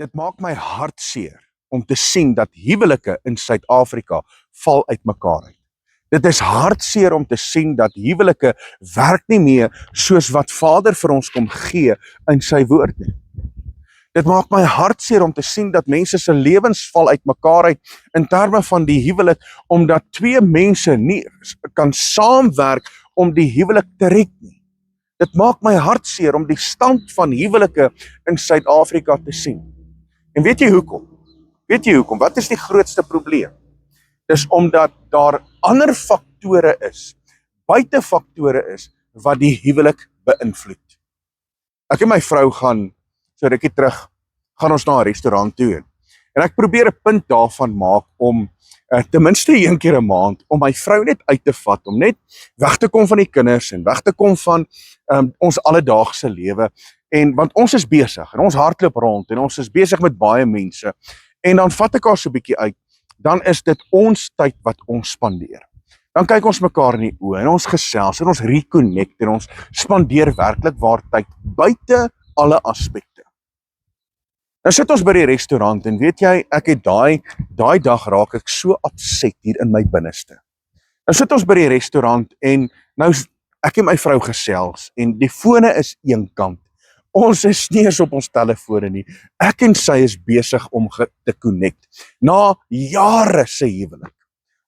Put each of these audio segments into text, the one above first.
Dit maak my hartseer om te sien dat huwelike in Suid-Afrika val uitmekaar uit. Dit is hartseer om te sien dat huwelike werk nie meer soos wat Vader vir ons kom gee in sy woord nie. Dit maak my hartseer om te sien dat mense se lewens val uitmekaar uit in terme van die huwelik, omdat twee mense nie kan saamwerk om die huwelik te red nie. Dit maak my hartseer om die stand van huwelike in Suid-Afrika te sien. En weet jy hoekom? Wat is die grootste probleem? Dis omdat daar ander faktore is, buitefaktore is, wat die huwelik beïnvloed. Ek en my vrou gaan, so rukkie terug, gaan ons na 'n restaurant toe. En ek probeer 'n punt daarvan maak om ten minste een keer 'n maand, om my vrou net uit te vat, om net weg te kom van die kinders en weg te kom van ons alledaagse lewe. En want ons is besig en ons hardloop rond en ons is besig met baie mense. En dan vat ek haar so 'n bietjie uit. Dan is dit ons tyd wat ons spandeer. Dan kyk ons mekaar in die oë en ons gesels en ons reconnect en ons spandeer werklik waar tyd buite alle aspekte. Nou sit ons by die restaurant en weet jy, ek het daai dag raak ek so upset hier in my binneste. Nou sit ons by die restaurant en nou ek en my vrou gesels en die fone is eenkant. Ons is nie eens op ons telefone nie. Ek en sy is besig om te connect. Na jare se huwelik.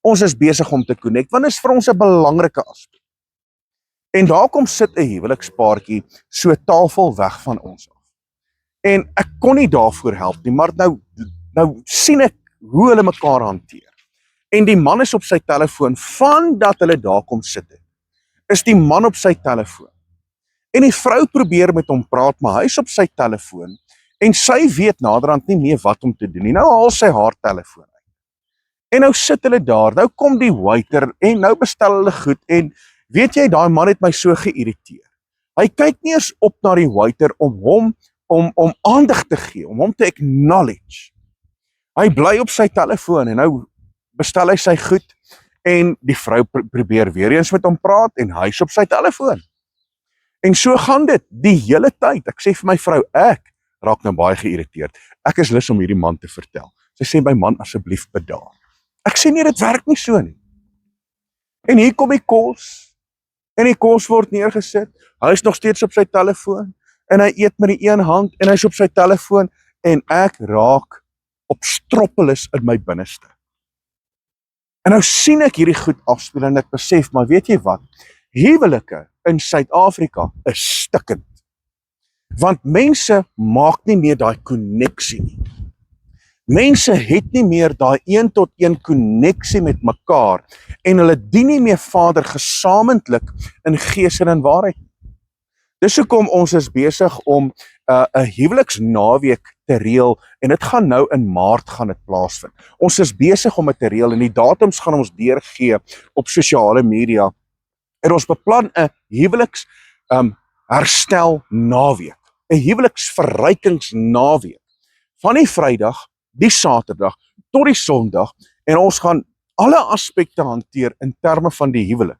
Ons is besig om te connect, want dit is vir ons 'n belangrike aspek. En daar kom sit 'n huwelikspaartjie so tafel weg van ons af. En ek kon nie daarvoor help nie, maar nou sien ek hoe hulle mekaar hanteer. En die man is op sy telefoon, vandat hulle daar kom sit het, is die man op sy telefoon. En die vrou probeer met hom praat, maar hy is op sy telefoon, en sy weet naderhand nie meer wat om te doen nie. Nou haal sy haar telefoon uit. En nou sit hulle daar, nou kom die waiter, en nou bestel hulle goed, en weet jy, daai man het my so geïrriteer. Hy kyk nie eens op na die waiter om aandag te gee, om hom te acknowledge. Hy bly op sy telefoon, en nou bestel hy sy goed, en die vrou probeer weer eens met hom praat, en hy is op sy telefoon. En so gaan dit die hele tyd. Ek sê vir my vrou, ek raak nou baie geïrriteerd. Ek is lus om hierdie man te vertel. Sy sê, my man, asseblief bedaar. Ek sê nee, dit werk nie so nie. En hier kom die kos, en die kos word neergesit. Hy is nog steeds op sy telefoon, en hy eet met die een hand, en hy is op sy telefoon, en ek raak op stroppelis in my binneste. En nou sien ek hierdie goed afspeel, en ek besef, maar weet jy wat? Huwelike in Suid-Afrika is stikkend. Want mense maak nie meer daai konneksie nie. Mense het nie meer daai 1-tot-1 konneksie met mekaar en hulle dien nie meer Vader gesamentlik in gees en in waarheid. Dis hoekom ons is besig om 'n huweliksnaweek te reël en dit gaan nou in Maart gaan dit plaasvind. Ons is besig om dit te reël en die datums gaan ons deurgee op sosiale media. En ons beplan 'n huweliks herstel naweek, 'n huweliksverrykingsnaweek, van die Vrydag, die Saterdag, tot die Sondag, en ons gaan alle aspekte hanteer in terme van die huwelik,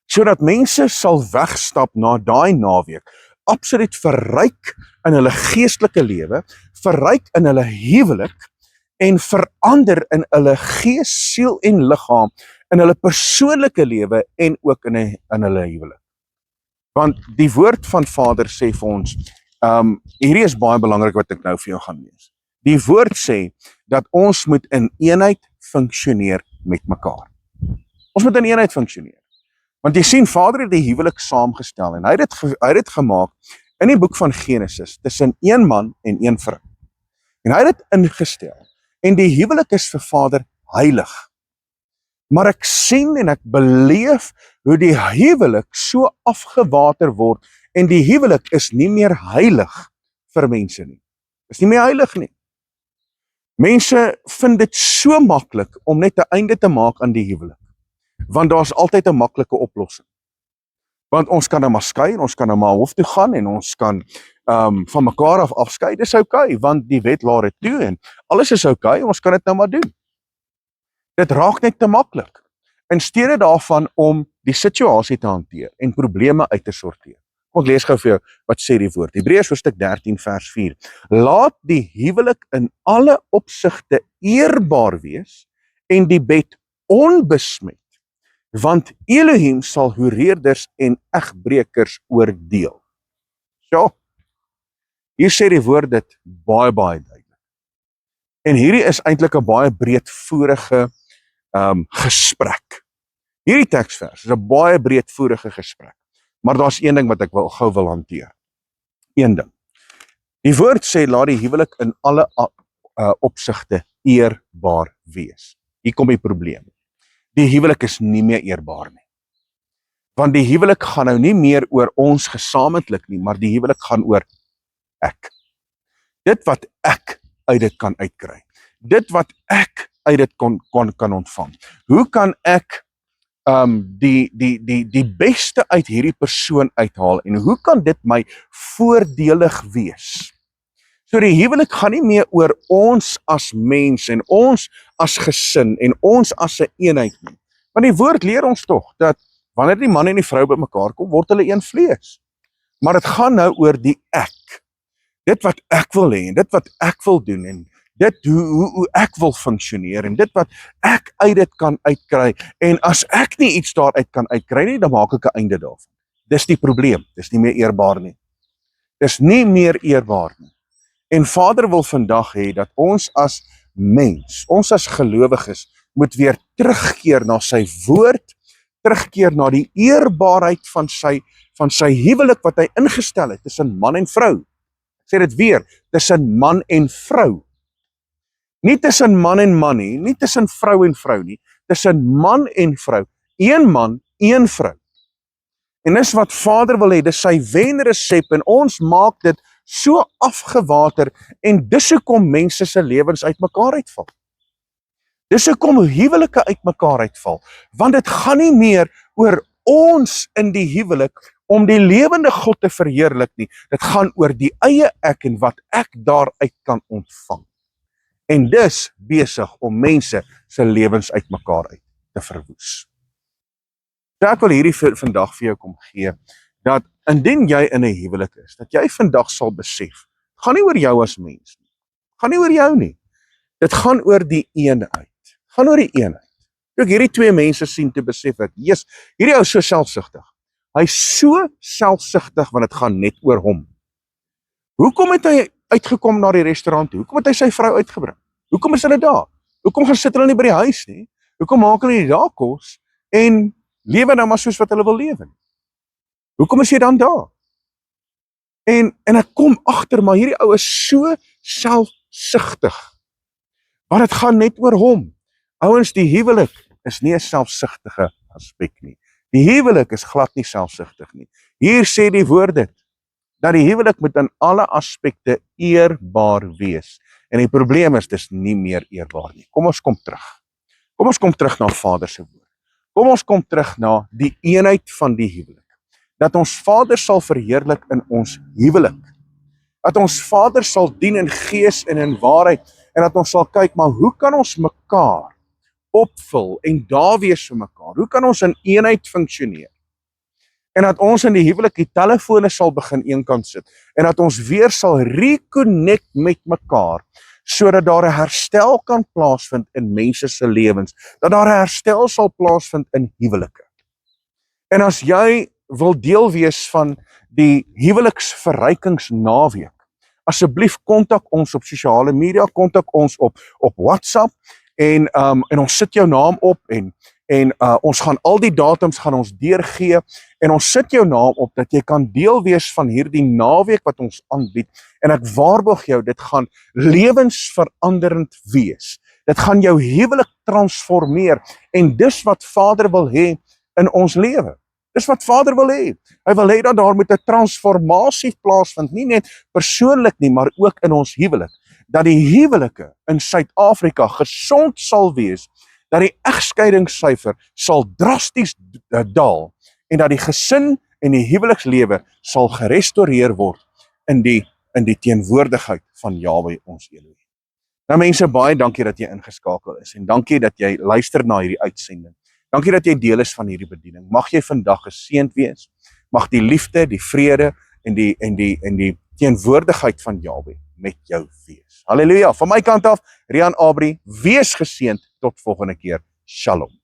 sodat mense sal wegstap na daai naweek, absoluut verryk in hulle geestelike lewe, verryk in hulle huwelik, en verander in hulle gees, siel en liggaam, in hulle persoonlike lewe en ook in hulle huwelik. Want die woord van Vader sê vir ons, hierdie is baie belangrik wat ek nou vir jou gaan lees. Die woord sê dat ons moet in eenheid funksioneer met mekaar. Ons moet in eenheid funksioneer. Want jy sien, Vader het die huwelik saamgestel en hy het dit gemaak in die boek van Genesis tussen een man en een vrou. En hy het dit ingestel. En die huwelik is vir Vader heilig. Maar ek sien en ek beleef hoe die huwelik so afgewater word en die huwelik is nie meer heilig vir mense nie. Is nie meer heilig nie. Mense vind dit so maklik om net 'n einde te maak aan die huwelik. Want daar's altyd 'n maklike oplossing. Want ons kan nou maar skei en ons kan nou maar hof toe gaan en ons kan van mekaar af afskei. Dis okay, want die wet laat dit toe en alles is okay, ons kan dit nou maar doen. Dit raak net te maklik. In steede daarvan om die situasie te hanteer en probleme uit te sorteer, Kom ek lees gou vir jou wat sê die woord. Hebreërs hoofstuk 13 vers 4. Laat die huwelik in alle opsigte eerbaar wees en die bed onbesmet, want Elohim sal hoereerders en egbreekers oordeel. So, hier sê die woord dit baie duidelik. En hierdie is eintlik 'n baie breedvoerige gesprek. Hierdie teksvers is 'n baie breedvoerige gesprek. Maar daar's een ding wat ek gou wil hanteer. Een ding. Die woord sê laat die huwelik in alle opsigte eerbaar wees. Hier kom die probleem. Die huwelik is nie meer eerbaar nie. Want die huwelik gaan nou nie meer oor ons gesamentlik nie, maar die huwelik gaan oor ek. Dit wat ek uit dit kan uitkry. Dit wat ek uit dit kan ontvang. Hoe kan ek die beste uit hierdie persoon uithaal en hoe kan dit my voordelig wees? So die huwelik gaan nie meer oor ons as mens en ons as gesin en ons as 'n eenheid nie. Want die woord leer ons tog dat wanneer die man en die vrou bymekaar kom, word hulle een vlees. Maar dit gaan nou oor die ek. Dit wat ek wil hê en dit wat ek wil doen en dit hoe ek wil funksioneer en dit wat ek uit dit kan uitkry en as ek nie iets daaruit kan uitkry nie, dan maak ek 'n einde daarvan. Dis die probleem, dis nie meer eerbaar nie. Dis nie meer eerbaar nie. En Vader wil vandag hê dat ons as mens, ons as gelowiges moet weer terugkeer na sy woord, terugkeer na die eerbaarheid van sy huwelik wat hy ingestel het tussen man en vrou. Ek sê dit weer, tussen man en vrou. Nie tussen man en man nie, nie tussen vrou en vrou nie, tussen man en vrou, een man, een vrou. En dis wat Vader wil hê, dis sy wenresep en ons maak dit so afgewater en dis hoekom mense se lewens uitmekaar uitval. Dis hoekom huwelike uitmekaar uitval, want dit gaan nie meer oor ons in die huwelik om die lewende God te verheerlik nie. Dit gaan oor die eie ek en wat ek daaruit kan ontvang. En dis besig om mense se lewens uitmekaar uit te verwoes. So ek wil hierdie vandag vir jou kom gee, dat indien jy in 'n huwelik is, dat jy vandag sal besef, gaan nie oor jou as mens nie, gaan nie oor jou nie, dit gaan oor die eenheid, gaan oor die eenheid. Toe ek hierdie twee mense sien, te besef ek, Jesus, hierdie ou is so selfsugtig, hy is so selfsugtig, want dit gaan net oor hom. Hoekom het hy uitgekom na die restaurant toe? Hoekom het hy sy vrou uitgebring? Hoekom is hulle daar? Hoekom gaan sit hulle nie by die huis nie? Hoekom maak hulle nie daar kos en lewe nou maar soos wat hulle wil lewe nie? Hoekom is jy dan daar? En ek kom agter, maar hierdie ou is so selfsugtig. Want dit gaan net oor hom. Ouens, die huwelik is nie 'n selfsugtige aspek nie. Die huwelik is glad nie selfsugtig nie. Hier sê die woord dit, dat die huwelik moet in alle aspekte eerbaar wees. En die probleem is, dis nie meer eerbaar nie. Kom ons kom terug. Kom ons kom terug na Vader se woord. Kom ons kom terug na die eenheid van die huwelik. Dat ons Vader sal verheerlik in ons huwelik. Dat ons Vader sal dien in gees en in waarheid. En dat ons sal kyk, maar hoe kan ons mekaar opvul en daar wees vir mekaar? Hoe kan ons in eenheid funksioneer? En dat ons in die huwelik die telefone sal begin eenkant sit. En dat ons weer sal reconnect met mekaar, sodat daar 'n herstel kan plaasvind in mense se lewens. Dat daar 'n herstel sal plaasvind in huwelike. En as jy wil deel wees van die huweliksverrykingsnaweek, asseblief kontak ons op sosiale media, kontak ons op WhatsApp en ons sit jou naam op en ons gaan al die datums gaan ons deurgee en ons sit jou naam op dat jy kan deel wees van hierdie naweek wat ons aanbied en ek waarborg jou, dit gaan lewensveranderend wees. Dit gaan jou huwelik transformeer en dis wat Vader wil hê in ons lewe. Dis wat Vader wil hê. Hy wil hê dat daar moet 'n transformasie plaasvind, nie net persoonlik nie, maar ook in ons huwelik. Dat die huwelike in Suid-Afrika gesond sal wees, dat die egskeidingssyfer sal drasties daal en dat die gesin en die huwelikslewe sal gerestoreer word in die teenwoordigheid van Jahwe ons Elohim. Nou mense, baie dankie dat jy ingeskakel is en dankie dat jy luister na hierdie uitsending. Dankie dat jy deel is van hierdie bediening. Mag jy vandag geseënd wees. mag die liefde, die vrede en die teenwoordigheid van Jahwe met jou wees. Halleluja. Van my kant af, Rian Abri, wees geseënd tot volgende keer. Shalom.